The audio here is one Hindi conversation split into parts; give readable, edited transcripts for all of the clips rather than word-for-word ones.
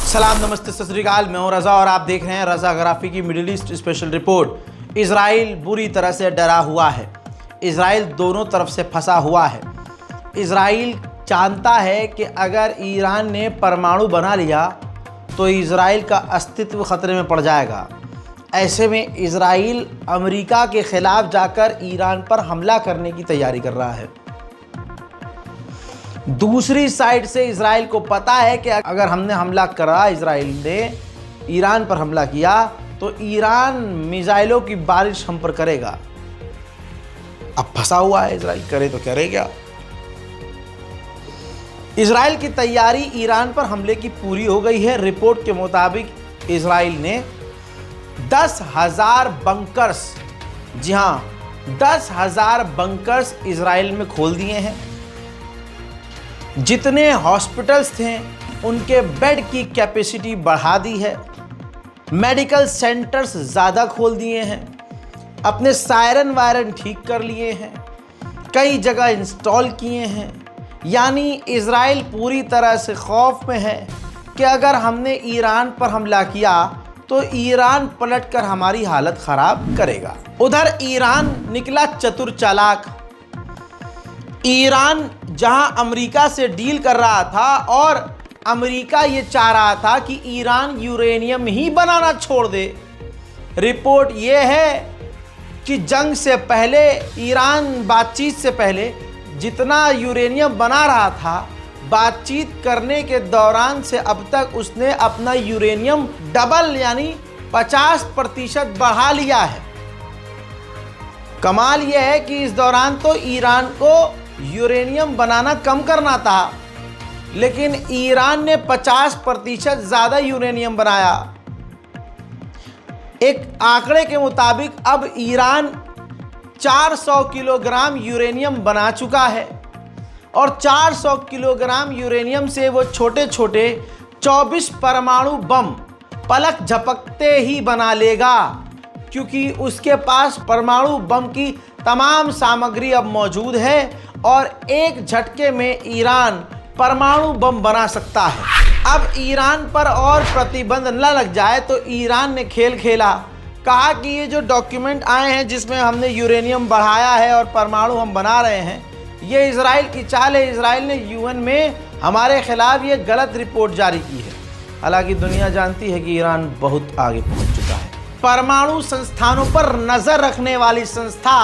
सलाम, नमस्ते, सत श्री अकाल। मैं हूं रज़ा और आप देख रहे हैं रज़ा ग्राफी की middle east special report. Israel बुरी तरह से डरा हुआ है। इजराइल दोनों तरफ से फंसा हुआ है। इजराइल जानता है कि अगर ईरान ने परमाणु बना लिया तो इजराइल का अस्तित्व खतरे में पड़ जाएगा। ऐसे में इजराइल अमेरिका के खिलाफ जाकर ईरान पर हमला करने की तैयारी कर रहा है। दूसरी साइड से इजराइल को पता है कि अगर हमने हमला करा, इजराइल ने ईरान पर हमला किया तो ईरान मिसाइलों की बारिश हम पर करेगा। अब फंसा हुआ है इजराइल, करे तो करे क्या। इजराइल की तैयारी ईरान पर हमले की पूरी हो गई है। रिपोर्ट के मुताबिक इजराइल ने 10,000 बंकर्स, जी हां 10,000 बंकर्स इजराइल में खोल दिए हैं। जितने हॉस्पिटल्स थे उनके बेड की कैपेसिटी बढ़ा दी है। मेडिकल सेंटर्स ज़्यादा खोल दिए हैं। अपने सायरन वायरन ठीक कर लिए हैं। कई जगह इंस्टॉल किए हैं। यानी इजराइल पूरी तरह से खौफ में है कि अगर हमने ईरान पर हमला किया तो ईरान पलटकर हमारी हालत ख़राब करेगा। उधर ईरान निकला चतुर चालाक। ईरान जहां अमेरिका से डील कर रहा था और अमेरिका ये चाह रहा था कि ईरान यूरेनियम ही बनाना छोड़ दे। रिपोर्ट ये है कि जंग से पहले ईरान बातचीत से पहले जितना यूरेनियम बना रहा था, बातचीत करने के दौरान से अब तक उसने अपना यूरेनियम डबल यानी 50% बढ़ा लिया है। कमाल यह है कि इस दौरान तो ईरान को यूरेनियम बनाना कम करना था, लेकिन ईरान ने 50% ज़्यादा यूरेनियम बनाया। एक आंकड़े के मुताबिक अब ईरान 400 किलोग्राम यूरेनियम बना चुका है और 400 किलोग्राम यूरेनियम से वो छोटे छोटे 24 परमाणु बम पलक झपकते ही बना लेगा, क्योंकि उसके पास परमाणु बम की तमाम सामग्री अब मौजूद है और एक झटके में ईरान परमाणु बम बना सकता है। अब ईरान पर और प्रतिबंध न लग जाए तो ईरान ने खेल खेला। कहा कि ये जो डॉक्यूमेंट आए हैं जिसमें हमने यूरेनियम बढ़ाया है और परमाणु हम बना रहे हैं, ये इजराइल की चाल है। इजराइल ने यूएन में हमारे खिलाफ ये गलत रिपोर्ट जारी की है। हालांकि दुनिया जानती है कि ईरान बहुत आगे पहुंच चुका है। परमाणु संस्थानों पर नजर रखने वाली संस्था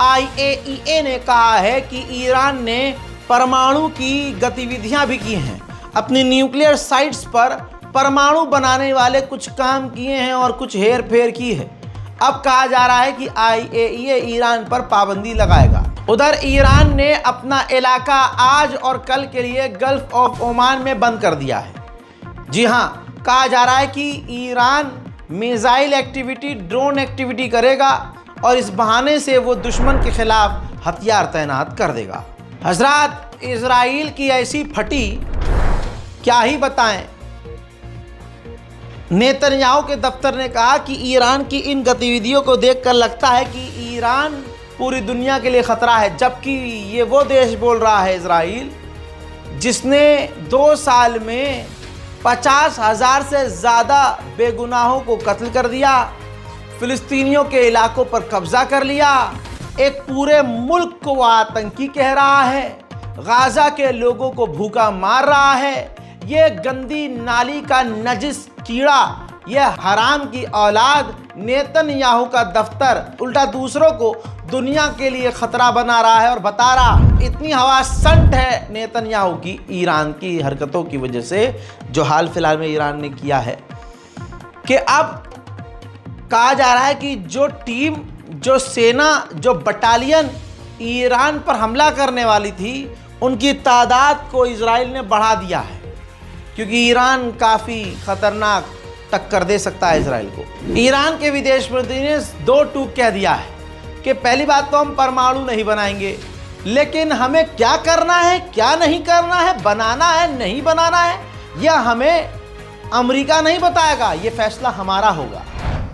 IAEA ने कहा है कि ईरान ने परमाणु की गतिविधियां भी की हैं। अपनी न्यूक्लियर साइट्स पर परमाणु बनाने वाले कुछ काम किए हैं और कुछ हेर फेर की है। अब कहा जा रहा है कि IAEA ईरान पर पाबंदी लगाएगा। उधर ईरान ने अपना इलाका आज और कल के लिए गल्फ ऑफ ओमान में बंद कर दिया है। जी हां, कहा जा रहा है कि Iran missile activity, drone activity करेगा और इस बहाने से वो दुश्मन के खिलाफ हथियार तैनात कर देगा। हजरात, इजराइल की ऐसी फटी क्या ही बताएं। नेतन्याहू के दफ्तर ने कहा कि ईरान की इन गतिविधियों को देखकर लगता है कि ईरान पूरी दुनिया के लिए खतरा है, जबकि ये वो देश बोल रहा है इजराइल जिसने 2 साल में 50,000 से ज़्यादा बेगुनाहों को कत्ल कर दिया, फिलिस्तीनियों के इलाकों पर कब्जा कर लिया, एक पूरे मुल्क को वो आतंकी कह रहा है, गाज़ा के लोगों को भूखा मार रहा है। ये गंदी नाली का नजिस कीड़ा, यह हराम की औलाद नेतन्याहू का दफ्तर उल्टा दूसरों को दुनिया के लिए खतरा बना रहा है और बता रहा है। इतनी हवा संट है नेतन्याहू की ईरान की हरकतों की वजह से, जो हाल फिलहाल में ईरान ने किया है, कि अब कहा जा रहा है कि जो टीम, जो सेना, जो बटालियन ईरान पर हमला करने वाली थी, उनकी तादाद को इजराइल ने बढ़ा दिया है, क्योंकि ईरान काफ़ी खतरनाक टक्कर दे सकता है इजराइल को। ईरान के विदेश मंत्री ने 2 टूक कह दिया है कि पहली बात तो हम परमाणु नहीं बनाएंगे, लेकिन हमें क्या करना है, क्या नहीं करना है, बनाना है, नहीं बनाना है, यह हमें अमेरिका नहीं बताएगा, ये फैसला हमारा होगा।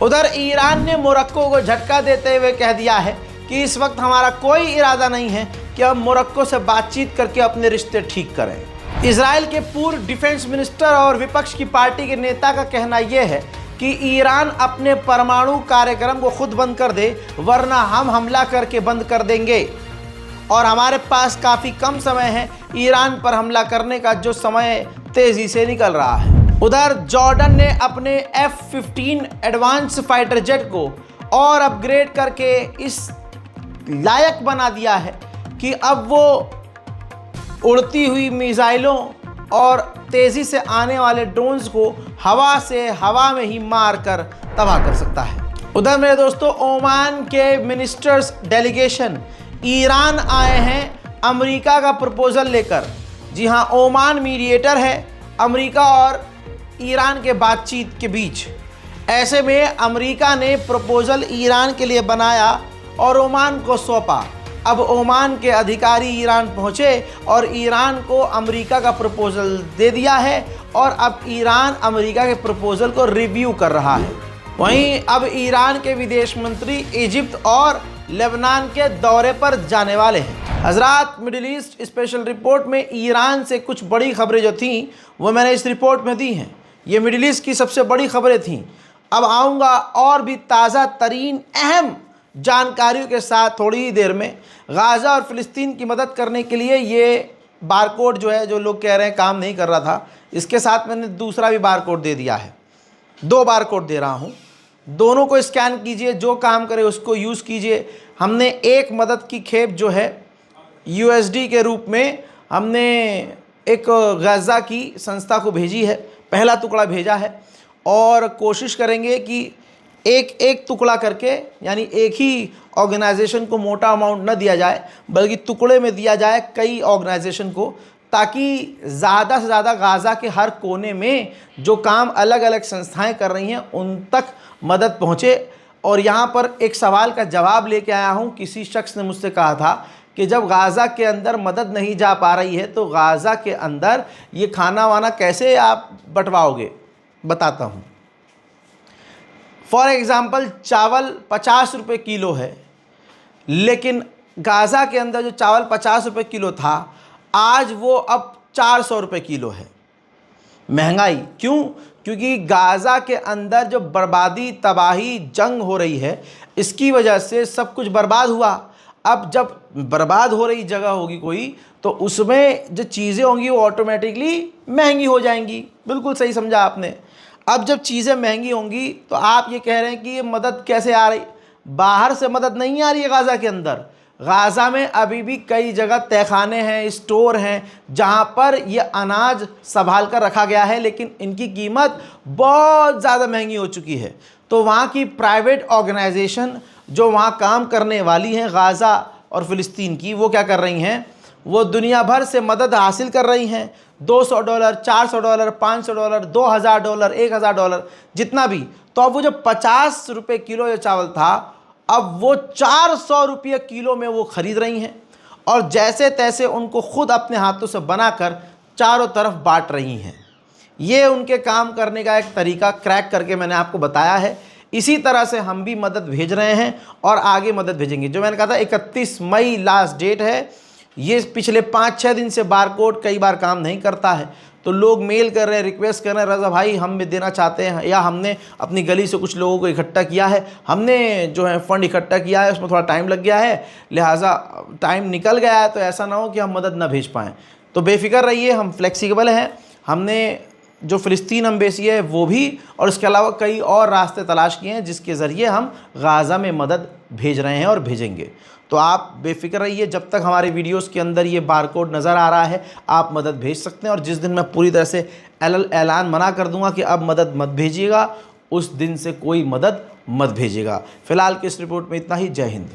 उधर ईरान ने मोरक्को को झटका देते हुए कह दिया है कि इस वक्त हमारा कोई इरादा नहीं है कि हम मोरक्को से बातचीत करके अपने रिश्ते ठीक करें। इजराइल के पूर्व डिफेंस मिनिस्टर और विपक्ष की पार्टी के नेता का कहना यह है कि ईरान अपने परमाणु कार्यक्रम को खुद बंद कर दे, वरना हम हमला करके बंद कर देंगे और हमारे पास काफ़ी कम समय है ईरान पर हमला करने का, जो समय तेज़ी से निकल रहा है। उधर जॉर्डन ने अपने F-15 एडवांस फाइटर जेट को और अपग्रेड करके इस लायक बना दिया है कि अब वो उड़ती हुई मिसाइलों और तेज़ी से आने वाले ड्रोन्स को हवा में ही मार कर तबाह कर सकता है। उधर मेरे दोस्तों, ओमान के मिनिस्टर्स डेलीगेशन ईरान आए हैं अमेरिका का प्रपोज़ल लेकर। जी हाँ, ओमान मीडिएटर है अमेरिका और ईरान के बातचीत के बीच। ऐसे में अमेरिका ने प्रपोज़ल ईरान के लिए बनाया और ओमान को सौंपा। अब ओमान के अधिकारी ईरान पहुँचे और ईरान को अमेरिका का प्रपोज़ल दे दिया है और अब ईरान अमेरिका के प्रपोज़ल को रिव्यू कर रहा है। वहीं अब ईरान के विदेश मंत्री इजिप्ट और लेबनान के दौरे पर जाने वाले हैं। हजरात, मिडिल ईस्ट स्पेशल रिपोर्ट में ईरान से कुछ बड़ी खबरें जो थीं वो मैंने इस रिपोर्ट में दी हैं। ये मिडिल ईस्ट की सबसे बड़ी खबरें थीं। अब आऊँगा और भी ताज़ा तरीन अहम जानकारियों के साथ थोड़ी ही देर में। गाज़ा और फ़िलिस्तीन की मदद करने के लिए ये बारकोड जो है, जो लोग कह रहे हैं काम नहीं कर रहा था, इसके साथ मैंने दूसरा भी बारकोड दे दिया है। 2 बारकोड दे रहा हूँ, दोनों को स्कैन कीजिए, जो काम करे उसको यूज़ कीजिए। हमने एक मदद की खेप जो है USD के रूप में हमने एक गाज़ा की संस्था को भेजी है, पहला टुकड़ा भेजा है और कोशिश करेंगे कि एक एक टुकड़ा करके, यानी एक ही ऑर्गेनाइजेशन को मोटा अमाउंट न दिया जाए बल्कि टुकड़े में दिया जाए कई ऑर्गेनाइजेशन को, ताकि ज़्यादा से ज़्यादा गाज़ा के हर कोने में जो काम अलग अलग संस्थाएं कर रही हैं उन तक मदद पहुँचे। और यहाँ पर एक सवाल का जवाब लेके आया हूँ। किसी शख्स ने मुझसे कहा था कि जब गाज़ा के अंदर मदद नहीं जा पा रही है तो गाज़ा के अंदर ये खाना वाना कैसे आप बंटवाओगे? बताता हूँ। फॉर एग्ज़ाम्पल, चावल 50 रुपये किलो है, लेकिन गाज़ा के अंदर जो चावल 50 रुपये किलो था, आज वो अब 400 रुपये किलो है। महंगाई क्यों? क्योंकि गाज़ा के अंदर जो बर्बादी, तबाही, जंग हो रही है, इसकी वजह से सब कुछ बर्बाद हुआ। अब जब बर्बाद हो रही जगह होगी कोई, तो उसमें जो चीज़ें होंगी वो ऑटोमेटिकली महंगी हो जाएंगी। बिल्कुल सही समझा आपने। अब जब चीज़ें महंगी होंगी तो आप ये कह रहे हैं कि ये मदद कैसे आ रही? बाहर से मदद नहीं आ रही है गाज़ा के अंदर। गाज़ा में अभी भी कई जगह तहखाने हैं, स्टोर हैं, जहाँ पर ये अनाज संभाल कर रखा गया है, लेकिन इनकी कीमत बहुत ज़्यादा महंगी हो चुकी है। तो वहाँ की प्राइवेट ऑर्गेनाइजेशन जो वहाँ काम करने वाली हैं गाज़ा और फ़िलिस्तीन की, वो क्या कर रही हैं? वो दुनिया भर से मदद हासिल कर रही हैं। $200, $400, $500, $2000, $1000, जितना भी। तो अब वो जो 50 रुपये किलो जो चावल था, अब वो 400 रुपये किलो में वो ख़रीद रही हैं और जैसे तैसे उनको खुद अपने हाथों से बनाकर चारों तरफ बांट रही हैं। ये उनके काम करने का एक तरीका क्रैक करके मैंने आपको बताया है। इसी तरह से हम भी मदद भेज रहे हैं और आगे मदद भेजेंगे। जो मैंने कहा था 31 मई लास्ट डेट है। ये पिछले 5-6 दिन से बारकोड कई बार काम नहीं करता है, तो लोग मेल कर रहे हैं, रिक्वेस्ट कर रहे हैं, रज़ा भाई हम भी देना चाहते हैं, या हमने अपनी गली से कुछ लोगों को इकट्ठा किया है, हमने जो है फ़ंड इकट्ठा किया है, उसमें थोड़ा टाइम लग गया है, लिहाजा टाइम निकल गया है, तो ऐसा ना हो कि हम मदद ना भेज पाएँ। तो बेफिक्र रहिए, हम फ्लेक्सिबल हैं। हमने जो फ़िलिस्तीन एम्बेसी है वो भी, और इसके अलावा कई और रास्ते तलाश किए हैं जिसके ज़रिए हम गाज़ा में मदद भेज रहे हैं और भेजेंगे। तो आप बेफिक्र रहिए, जब तक हमारे वीडियोस के अंदर ये बारकोड नज़र आ रहा है आप मदद भेज सकते हैं। और जिस दिन मैं पूरी तरह से ऐलान मना कर दूंगा कि अब मदद मत भेजिएगा, उस दिन से कोई मदद मत भेजिएगा। फिलहाल की इस रिपोर्ट में इतना ही। जय हिंद।